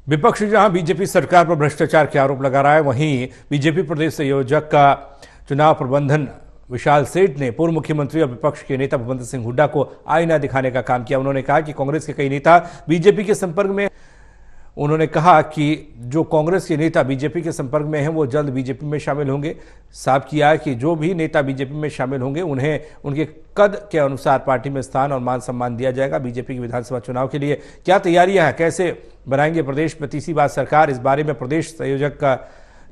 विपक्ष जहां बीजेपी सरकार पर भ्रष्टाचार के आरोप लगा रहा है, वहीं बीजेपी प्रदेश संयोजक का चुनाव प्रबंधन विशाल सेठ ने पूर्व मुख्यमंत्री और विपक्ष के नेता भूपेंद्र सिंह हुड्डा को आईना दिखाने का काम किया। उन्होंने कहा कि कांग्रेस के कई नेता बीजेपी के संपर्क में उन्होंने कहा कि जो कांग्रेस के नेता बीजेपी के संपर्क में हैं वो जल्द बीजेपी में शामिल होंगे। साफ किया कि जो भी नेता बीजेपी में शामिल होंगे उन्हें उनके कद के अनुसार पार्टी में स्थान और मान सम्मान दिया जाएगा। बीजेपी की विधानसभा चुनाव के लिए क्या तैयारियां हैं, कैसे बनाएंगे प्रदेश में तीसरी बार सरकार, इस बारे में प्रदेश संयोजक का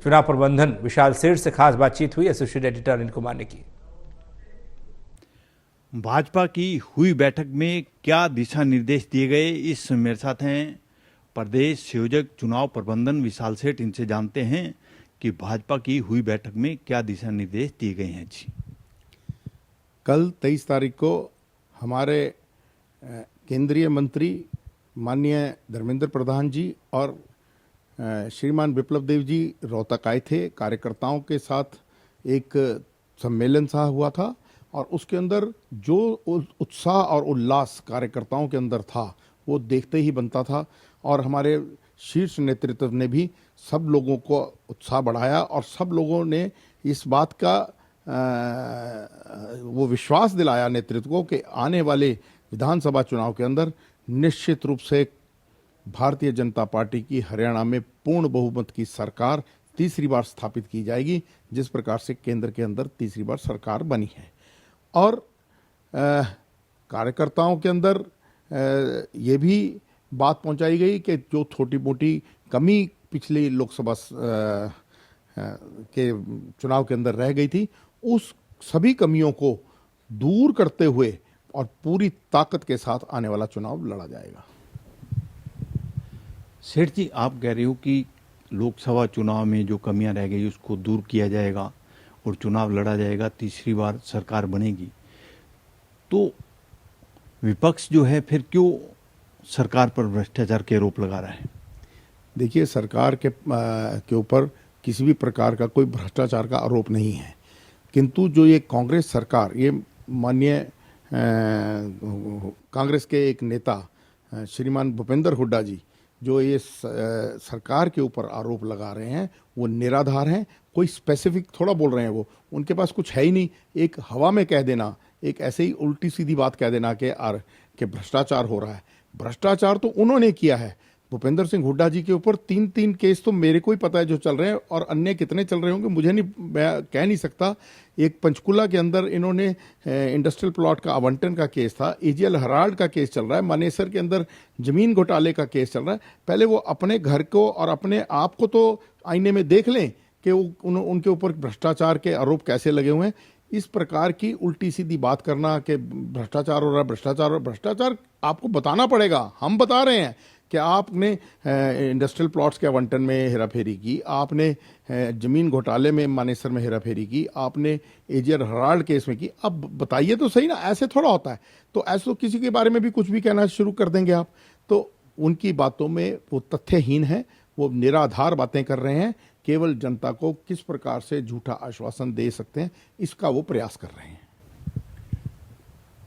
चुनाव प्रबंधन विशाल सेठ से खास बातचीत हुई। एसोसिएट एडिटर अनिल कुमार ने की। भाजपा की हुई बैठक में क्या दिशा निर्देश दिए गए, इस मेरे साथ हैं प्रदेश संयोजक चुनाव प्रबंधन विशाल सेठ। इनसे जानते हैं कि भाजपा की हुई बैठक में क्या दिशा निर्देश दिए गए हैं। जी, कल 23 तारीख को हमारे केंद्रीय मंत्री माननीय धर्मेंद्र प्रधान जी और श्रीमान विप्लव देव जी रोहतक आए थे। कार्यकर्ताओं के साथ एक सम्मेलन सा हुआ था और उसके अंदर जो उत्साह और उल्लास कार्यकर्ताओं के अंदर था वो देखते ही बनता था। और हमारे शीर्ष नेतृत्व ने भी सब लोगों को उत्साह बढ़ाया और सब लोगों ने इस बात का वो विश्वास दिलाया नेतृत्व को कि आने वाले विधानसभा चुनाव के अंदर निश्चित रूप से भारतीय जनता पार्टी की हरियाणा में पूर्ण बहुमत की सरकार तीसरी बार स्थापित की जाएगी, जिस प्रकार से केंद्र के अंदर तीसरी बार सरकार बनी है। और कार्यकर्ताओं के अंदर ये भी बात पहुंचाई गई कि जो छोटी मोटी कमी पिछली लोकसभा के चुनाव के अंदर रह गई थी, उस सभी कमियों को दूर करते हुए और पूरी ताकत के साथ आने वाला चुनाव लड़ा जाएगा। सेठ जी, आप कह रहे हो कि लोकसभा चुनाव में जो कमियां रह गई उसको दूर किया जाएगा और चुनाव लड़ा जाएगा, तीसरी बार सरकार बनेगी। तो विपक्ष जो है फिर क्यों सरकार पर भ्रष्टाचार के आरोप लगा रहा है? देखिए, सरकार के ऊपर किसी भी प्रकार का कोई भ्रष्टाचार का आरोप नहीं है, किंतु जो ये कांग्रेस सरकार, ये माननीय कांग्रेस के एक नेता श्रीमान भूपेंद्र हुड्डा जी जो ये सरकार के ऊपर आरोप लगा रहे हैं वो निराधार हैं। कोई स्पेसिफिक थोड़ा बोल रहे हैं, वो उनके पास कुछ है ही नहीं। एक हवा में कह देना, एक ऐसे ही उल्टी सीधी बात कह देना कि भ्रष्टाचार हो रहा है। भ्रष्टाचार तो उन्होंने किया है। भूपेंद्र सिंह हुड्डा जी के ऊपर 3 केस तो मेरे को ही पता है जो चल रहे हैं, और अन्य कितने चल रहे होंगे मुझे नहीं, मैं कह नहीं सकता। एक पंचकुला के अंदर इन्होंने इंडस्ट्रियल प्लॉट का आवंटन का केस था, एजीएल हराल्ड का केस चल रहा है, मानेसर के अंदर जमीन घोटाले का केस चल रहा है। पहले वो अपने घर को और अपने आप को तो आईने में देख लें कि उनके ऊपर भ्रष्टाचार के आरोप कैसे लगे हुए हैं। इस प्रकार की उल्टी सीधी बात करना कि भ्रष्टाचार हो रहा है, भ्रष्टाचार आपको बताना पड़ेगा। हम बता रहे हैं कि आपने इंडस्ट्रियल प्लॉट्स के आवंटन में हेराफेरी की, आपने जमीन घोटाले में मानेसर में हेराफेरी की, आपने एजीएल हराल्ड केस में की। अब बताइए तो सही ना, ऐसे थोड़ा होता है। तो ऐसे तो किसी के बारे में भी कुछ भी कहना शुरू कर देंगे आप, तो उनकी बातों में वो तथ्यहीन है, वो निराधार बातें कर रहे हैं। केवल जनता को किस प्रकार से झूठा आश्वासन दे सकते हैं, इसका वो प्रयास कर रहे हैं।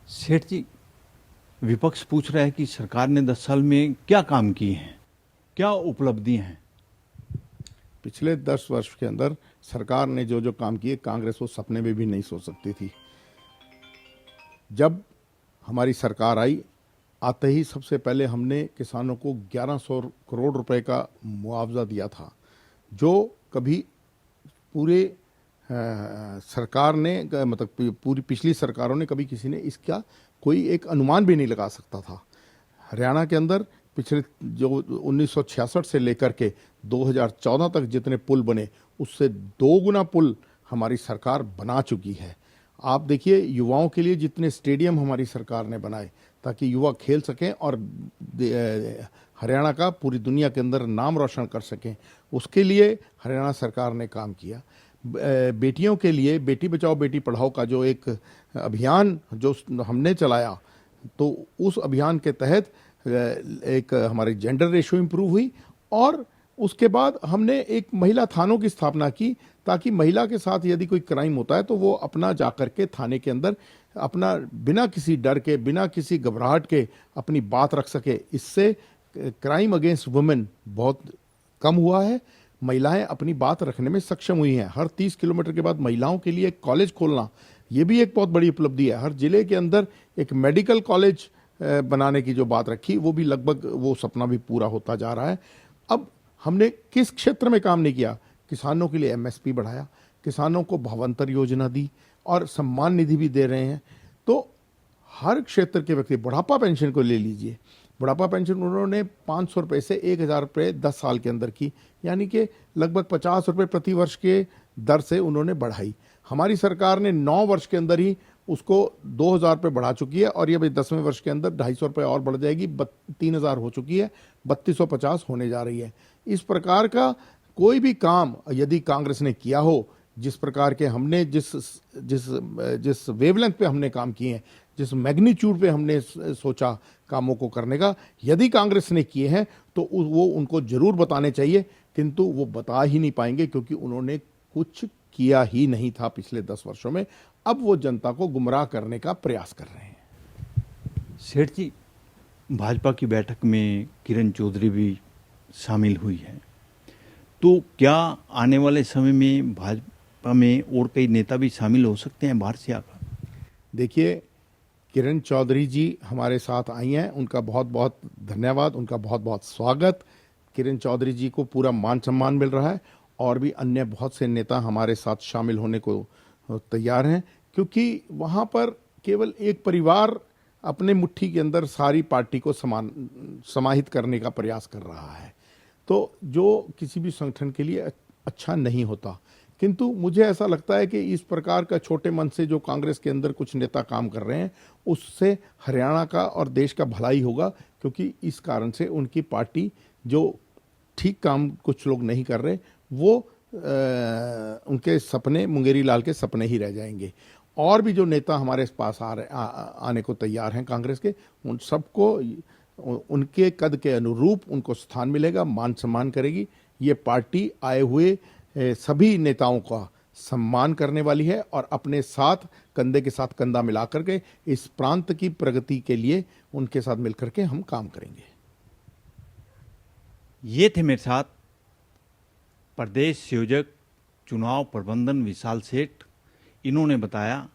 सेठ जी, विपक्ष पूछ रहा है कि सरकार ने 10 साल में क्या काम किए हैं, क्या उपलब्धि हैं? पिछले 10 वर्ष के अंदर सरकार ने जो जो काम किए, कांग्रेस वो सपने में भी नहीं सोच सकती थी। जब हमारी सरकार आई, आते ही सबसे पहले हमने किसानों को 1100 करोड़ रुपए का मुआवजा दिया था, जो कभी पूरे सरकार ने, मतलब पूरी पिछली सरकारों ने, कभी किसी ने इसका कोई एक अनुमान भी नहीं लगा सकता था। हरियाणा के अंदर पिछले जो 1966 से लेकर के 2014 तक जितने पुल बने, उससे 2 गुना पुल हमारी सरकार बना चुकी है। आप देखिए, युवाओं के लिए जितने स्टेडियम हमारी सरकार ने बनाए ताकि युवा खेल सकें और हरियाणा का पूरी दुनिया के अंदर नाम रोशन कर सकें, उसके लिए हरियाणा सरकार ने काम किया। बेटियों के लिए बेटी बचाओ बेटी पढ़ाओ का जो एक अभियान जो हमने चलाया, तो उस अभियान के तहत एक हमारी जेंडर रेशियो इंप्रूव हुई। और उसके बाद हमने एक महिला थानों की स्थापना की, ताकि महिला के साथ यदि कोई क्राइम होता है तो वो अपना जाकर के थाने के अंदर अपना बिना किसी डर के, बिना किसी घबराहट के अपनी बात रख सके। इससे क्राइम अगेंस्ट वुमेन बहुत कम हुआ है, महिलाएं अपनी बात रखने में सक्षम हुई हैं। हर 30 किलोमीटर के बाद महिलाओं के लिए एक कॉलेज खोलना, ये भी एक बहुत बड़ी उपलब्धि है। हर जिले के अंदर एक मेडिकल कॉलेज बनाने की जो बात रखी, वो भी लगभग वो सपना भी पूरा होता जा रहा है। अब हमने किस क्षेत्र में काम नहीं किया? किसानों के लिए एमएसपी बढ़ाया, किसानों को भावांतर योजना दी और सम्मान निधि भी दे रहे हैं। तो हर क्षेत्र के व्यक्ति, बुढ़ापा पेंशन को ले लीजिए, बुढ़ापा पेंशन उन्होंने 500 रुपये से 1000 रुपये 10 साल के अंदर की, यानी कि लगभग 50 रुपये प्रति वर्ष के दर से उन्होंने बढ़ाई। हमारी सरकार ने 9 वर्ष के अंदर ही उसको 2000 रुपये बढ़ा चुकी है और ये भाई 10वें वर्ष के अंदर 250 रुपये और बढ़ जाएगी, 3000 हो चुकी है, 3250 होने जा रही है। इस प्रकार का कोई भी काम यदि कांग्रेस ने किया हो, जिस प्रकार के हमने जिस वेवलेंथ पे हमने काम किए हैं, जिस मैग्नीट्यूड पे हमने सोचा कामों को करने का, यदि कांग्रेस ने किए हैं तो वो उनको जरूर बताने चाहिए, किंतु वो बता ही नहीं पाएंगे क्योंकि उन्होंने कुछ किया ही नहीं था पिछले 10 वर्षों में। अब वो जनता को गुमराह करने का प्रयास कर रहे हैं। सेठ जी, भाजपा की बैठक में किरण चौधरी भी शामिल हुई है, तो क्या आने वाले समय में भाजपा में और कई नेता भी शामिल हो सकते हैं बाहर से आकर? देखिए, किरण चौधरी जी हमारे साथ आई हैं, उनका बहुत बहुत धन्यवाद, उनका बहुत बहुत स्वागत। किरण चौधरी जी को पूरा मान सम्मान मिल रहा है और भी अन्य बहुत से नेता हमारे साथ शामिल होने को तैयार हैं, क्योंकि वहाँ पर केवल एक परिवार अपने मुट्ठी के अंदर सारी पार्टी को समाहित करने का प्रयास कर रहा है, तो जो किसी भी संगठन के लिए अच्छा नहीं होता। किंतु मुझे ऐसा लगता है कि इस प्रकार का छोटे मन से जो कांग्रेस के अंदर कुछ नेता काम कर रहे हैं, उससे हरियाणा का और देश का भलाई होगा, क्योंकि इस कारण से उनकी पार्टी जो ठीक काम कुछ लोग नहीं कर रहे, वो उनके सपने मुंगेरी लाल के सपने ही रह जाएंगे। और भी जो नेता हमारे पास आने को तैयार हैं कांग्रेस के, उन सबको उनके कद के अनुरूप उनको स्थान मिलेगा, मान सम्मान करेगी। ये पार्टी आए हुए सभी नेताओं का सम्मान करने वाली है और अपने साथ कंधे के साथ कंधा मिला करके इस प्रांत की प्रगति के लिए उनके साथ मिलकर के हम काम करेंगे। ये थे मेरे साथ प्रदेश संयोजक चुनाव प्रबंधन विशाल सेठ। इन्होंने बताया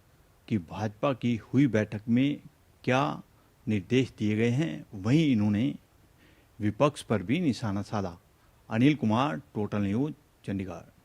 कि भाजपा की हुई बैठक में क्या निर्देश दिए गए हैं, वहीं इन्होंने विपक्ष पर भी निशाना साधा। Anil Kumar, total news, Chandigarh.